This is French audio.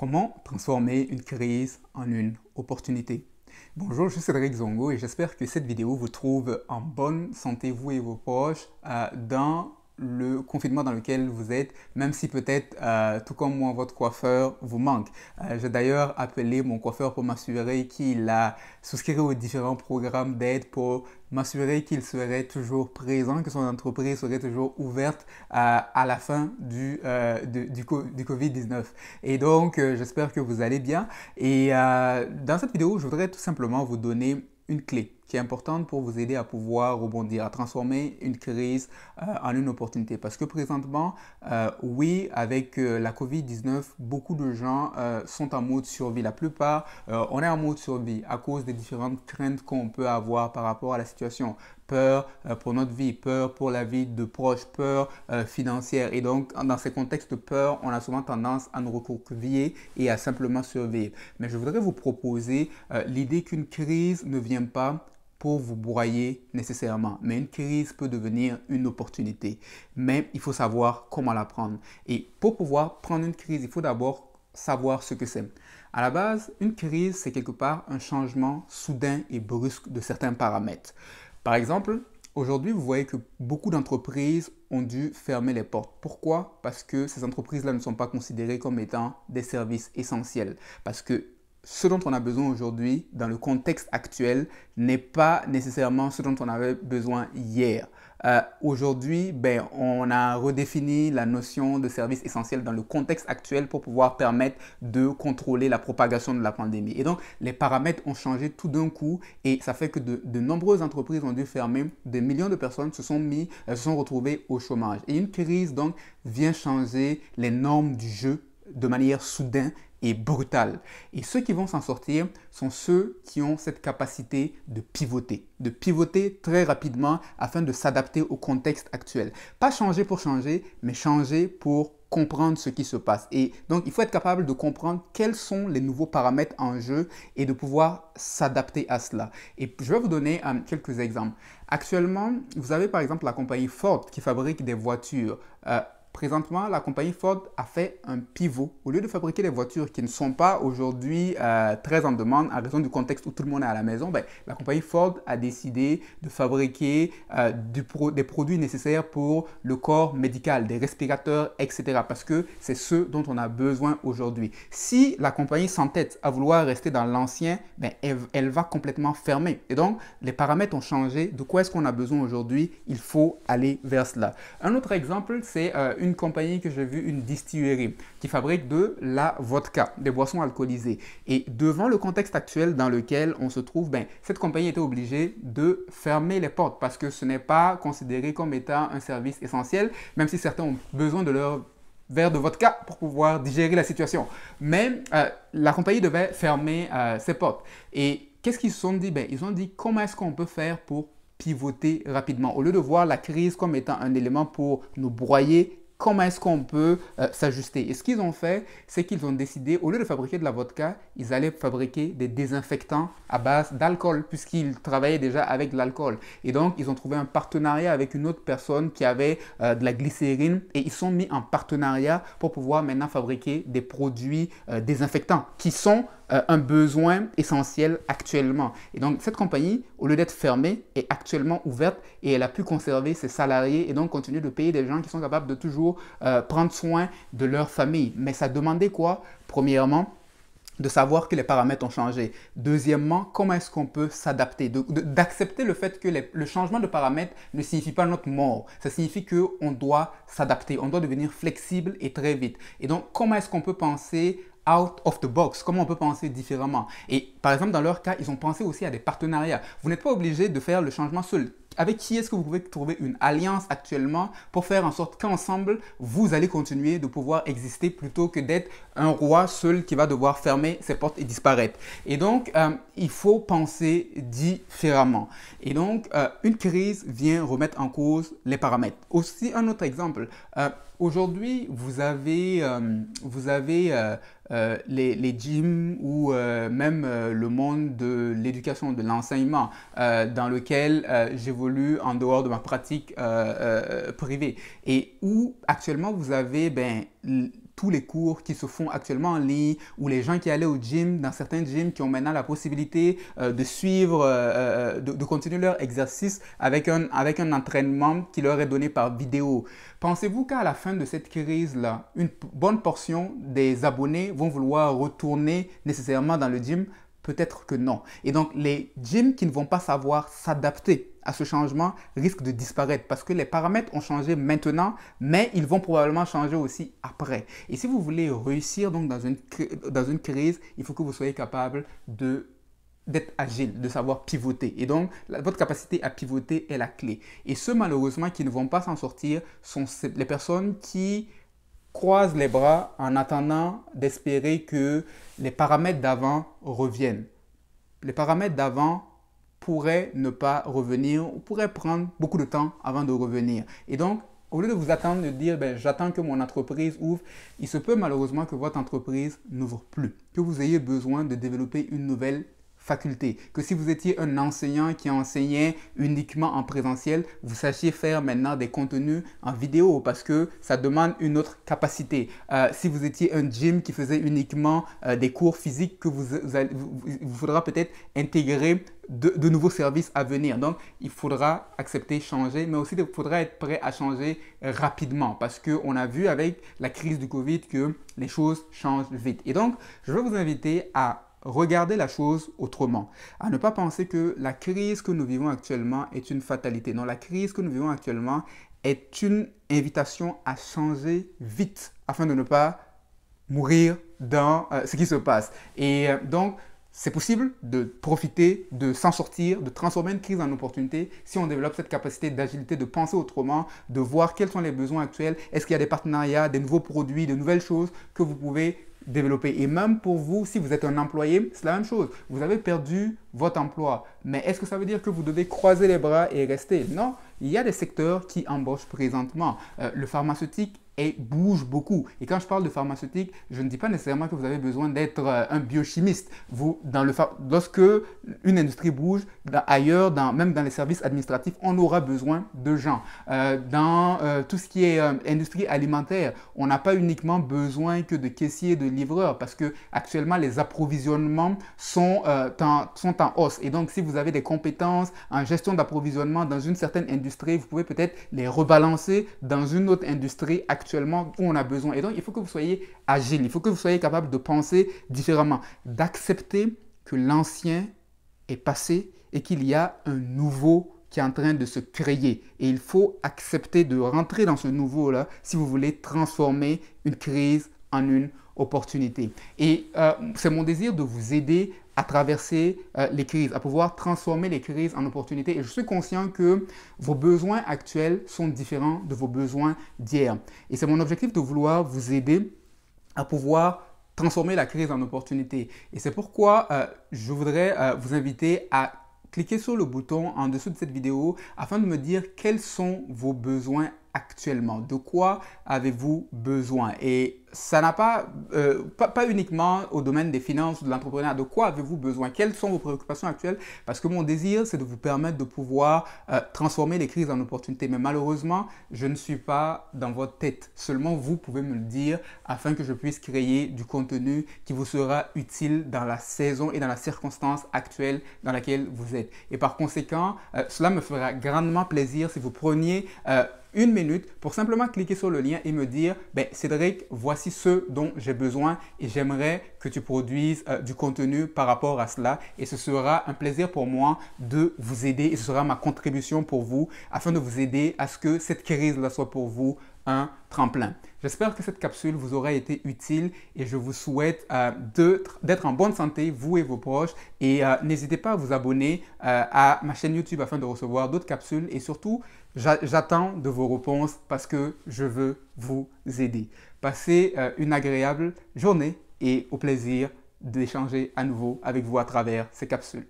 Comment transformer une crise en une opportunité? Bonjour, je suis Cédric Zongo et j'espère que cette vidéo vous trouve en bonne santé, vous et vos proches, dans le confinement dans lequel vous êtes, même si peut-être, tout comme moi, votre coiffeur vous manque. J'ai d'ailleurs appelé mon coiffeur pour m'assurer qu'il a souscrit aux différents programmes d'aide pour m'assurer qu'il serait toujours présent, que son entreprise serait toujours ouverte à la fin du Covid-19. Et donc, j'espère que vous allez bien. Et dans cette vidéo, je voudrais tout simplement vous donner une clé qui est importante pour vous aider à pouvoir rebondir, à transformer une crise en une opportunité. Parce que présentement, oui, avec la COVID-19, beaucoup de gens sont en mode survie. La plupart, on est en mode survie à cause des différentes craintes qu'on peut avoir par rapport à la situation. Peur pour notre vie, peur pour la vie de proches, peur financière. Et donc, dans ces contextes de peur, on a souvent tendance à nous recroqueviller et à simplement survivre. Mais je voudrais vous proposer l'idée qu'une crise ne vient pas pour vous broyer nécessairement. Mais une crise peut devenir une opportunité. Mais il faut savoir comment la prendre. Et pour pouvoir prendre une crise, il faut d'abord savoir ce que c'est. À la base, une crise, c'est quelque part un changement soudain et brusque de certains paramètres. Par exemple, aujourd'hui, vous voyez que beaucoup d'entreprises ont dû fermer les portes. Pourquoi? Parce que ces entreprises-là ne sont pas considérées comme étant des services essentiels. Parce que ce dont on a besoin aujourd'hui, dans le contexte actuel, n'est pas nécessairement ce dont on avait besoin hier. Aujourd'hui, on a redéfini la notion de service essentiel dans le contexte actuel pour pouvoir permettre de contrôler la propagation de la pandémie. Et donc, les paramètres ont changé tout d'un coup et ça fait que de nombreuses entreprises ont dû fermer. Des millions de personnes se sont retrouvées au chômage. Et une crise, donc, vient changer les normes du jeu de manière soudaine et brutale. Et ceux qui vont s'en sortir sont ceux qui ont cette capacité de pivoter très rapidement afin de s'adapter au contexte actuel. Pas changer pour changer, mais changer pour comprendre ce qui se passe. Et donc, il faut être capable de comprendre quels sont les nouveaux paramètres en jeu et de pouvoir s'adapter à cela. Et je vais vous donner quelques exemples. Actuellement, vous avez par exemple la compagnie Ford qui fabrique des voitures. Présentement, la compagnie Ford a fait un pivot. Au lieu de fabriquer des voitures qui ne sont pas aujourd'hui très en demande à raison du contexte où tout le monde est à la maison, la compagnie Ford a décidé de fabriquer des produits nécessaires pour le corps médical, des respirateurs, etc. Parce que c'est ce dont on a besoin aujourd'hui. Si la compagnie s'entête à vouloir rester dans l'ancien, elle va complètement fermer. Et donc, les paramètres ont changé. De quoi est-ce qu'on a besoin aujourd'hui? Il faut aller vers cela. Un autre exemple, c'est une compagnie que j'ai vue, une distillerie qui fabrique de la vodka, des boissons alcoolisées. Et devant le contexte actuel dans lequel on se trouve, cette compagnie était obligée de fermer les portes parce que ce n'est pas considéré comme étant un service essentiel, même si certains ont besoin de leur verre de vodka pour pouvoir digérer la situation. Mais la compagnie devait fermer ses portes. Et qu'est-ce qu'ils se sont dit? Ils ont dit comment est-ce qu'on peut faire pour pivoter rapidement. Au lieu de voir la crise comme étant un élément pour nous broyer, comment est-ce qu'on peut s'ajuster? Et ce qu'ils ont fait, c'est qu'ils ont décidé, au lieu de fabriquer de la vodka, ils allaient fabriquer des désinfectants à base d'alcool, puisqu'ils travaillaient déjà avec de l'alcool. Et donc, ils ont trouvé un partenariat avec une autre personne qui avait de la glycérine et ils sont mis en partenariat pour pouvoir maintenant fabriquer des produits désinfectants qui sont un besoin essentiel actuellement. Et donc, cette compagnie, au lieu d'être fermée, est actuellement ouverte et elle a pu conserver ses salariés et donc continuer de payer des gens qui sont capables de toujours prendre soin de leur famille. Mais ça demandait quoi? Premièrement, de savoir que les paramètres ont changé. Deuxièmement, comment est-ce qu'on peut s'adapter? D'accepter le fait que le changement de paramètres ne signifie pas notre mort. Ça signifie qu'on doit s'adapter, on doit devenir flexible et très vite. Et donc, comment est-ce qu'on peut penser out of the box, comment on peut penser différemment? Et par exemple, dans leur cas, ils ont pensé aussi à des partenariats. Vous n'êtes pas obligé de faire le changement seul. Avec qui est-ce que vous pouvez trouver une alliance actuellement pour faire en sorte qu'ensemble, vous allez continuer de pouvoir exister plutôt que d'être un roi seul qui va devoir fermer ses portes et disparaître. Et donc, il faut penser différemment. Et donc, une crise vient remettre en cause les paramètres. Aussi, un autre exemple. Aujourd'hui, vous avez les gyms ou même le monde de l'éducation, de l'enseignement dans lequel j'évolue en dehors de ma pratique privée et où actuellement vous avez tous les cours qui se font actuellement en ligne, ou les gens qui allaient au gym, dans certains gyms qui ont maintenant la possibilité de suivre, de continuer leur exercice avec un entraînement qui leur est donné par vidéo. Pensez-vous qu'à la fin de cette crise-là, une bonne portion des abonnés vont vouloir retourner nécessairement dans le gym? Peut-être que non. Et donc, les gyms qui ne vont pas savoir s'adapter à ce changement risquent de disparaître parce que les paramètres ont changé maintenant, mais ils vont probablement changer aussi après. Et si vous voulez réussir donc dans une crise, il faut que vous soyez capable d'être agile, de savoir pivoter. Et donc, votre capacité à pivoter est la clé. Et ceux, malheureusement, qui ne vont pas s'en sortir sont les personnes qui croisent les bras en attendant d'espérer que les paramètres d'avant reviennent. Les paramètres d'avant pourraient ne pas revenir ou pourraient prendre beaucoup de temps avant de revenir. Et donc, au lieu de vous attendre de dire j'attends que mon entreprise ouvre, il se peut malheureusement que votre entreprise n'ouvre plus, que vous ayez besoin de développer une nouvelle faculté, que si vous étiez un enseignant qui enseignait uniquement en présentiel, vous sachiez faire maintenant des contenus en vidéo parce que ça demande une autre capacité. Si vous étiez un gym qui faisait uniquement des cours physiques, que vous faudra peut-être intégrer de nouveaux services à venir. Donc, il faudra accepter changer, mais aussi il faudra être prêt à changer rapidement parce qu'on a vu avec la crise du Covid que les choses changent vite. Et donc, je vais vous inviter à regarder la chose autrement, à ne pas penser que la crise que nous vivons actuellement est une fatalité. Non, la crise que nous vivons actuellement est une invitation à changer vite afin de ne pas mourir dans ce qui se passe. Et donc, c'est possible de profiter, de s'en sortir, de transformer une crise en opportunité si on développe cette capacité d'agilité, de penser autrement, de voir quels sont les besoins actuels, est-ce qu'il y a des partenariats, des nouveaux produits, de nouvelles choses que vous pouvez développer. Et même pour vous, si vous êtes un employé, c'est la même chose. Vous avez perdu votre emploi. Mais est-ce que ça veut dire que vous devez croiser les bras et rester? Non, il y a des secteurs qui embauchent présentement. Le pharmaceutique bouge beaucoup. Et quand je parle de pharmaceutique, je ne dis pas nécessairement que vous avez besoin d'être un biochimiste. Lorsque une industrie bouge, ailleurs, même dans les services administratifs, on aura besoin de gens. Dans tout ce qui est industrie alimentaire, on n'a pas uniquement besoin que de caissiers, de livreurs, parce que actuellement les approvisionnements sont en hausse. Et donc, si vous avez des compétences en gestion d'approvisionnement dans une certaine industrie, vous pouvez peut-être les rebalancer dans une autre industrie actuellement où on a besoin. Et donc, il faut que vous soyez agile, il faut que vous soyez capable de penser différemment, d'accepter que l'ancien est passé et qu'il y a un nouveau qui est en train de se créer. Et il faut accepter de rentrer dans ce nouveau-là si vous voulez transformer une crise en une opportunité. Et c'est mon désir de vous aider à traverser les crises, à pouvoir transformer les crises en opportunités. Et je suis conscient que vos besoins actuels sont différents de vos besoins d'hier. Et c'est mon objectif de vouloir vous aider à pouvoir transformer la crise en opportunité. Et c'est pourquoi je voudrais vous inviter à cliquer sur le bouton en dessous de cette vidéo afin de me dire quels sont vos besoins actuellement. De quoi avez-vous besoin? Et ça n'a pas uniquement au domaine des finances ou de l'entrepreneuriat. De quoi avez-vous besoin? Quelles sont vos préoccupations actuelles? Parce que mon désir, c'est de vous permettre de pouvoir transformer les crises en opportunités. Mais malheureusement, je ne suis pas dans votre tête. Seulement, vous pouvez me le dire afin que je puisse créer du contenu qui vous sera utile dans la saison et dans la circonstance actuelle dans laquelle vous êtes. Et par conséquent, cela me fera grandement plaisir si vous preniez une minute pour simplement cliquer sur le lien et me dire Cédric, voici ce dont j'ai besoin et j'aimerais que tu produises du contenu par rapport à cela. Et ce sera un plaisir pour moi de vous aider et ce sera ma contribution pour vous afin de vous aider à ce que cette crise-là soit pour vous un tremplin. J'espère que cette capsule vous aura été utile et je vous souhaite d'être en bonne santé, vous et vos proches. Et n'hésitez pas à vous abonner à ma chaîne YouTube afin de recevoir d'autres capsules. Et surtout, j'attends de vos réponses parce que je veux vous aider. Passez une agréable journée et au plaisir d'échanger à nouveau avec vous à travers ces capsules.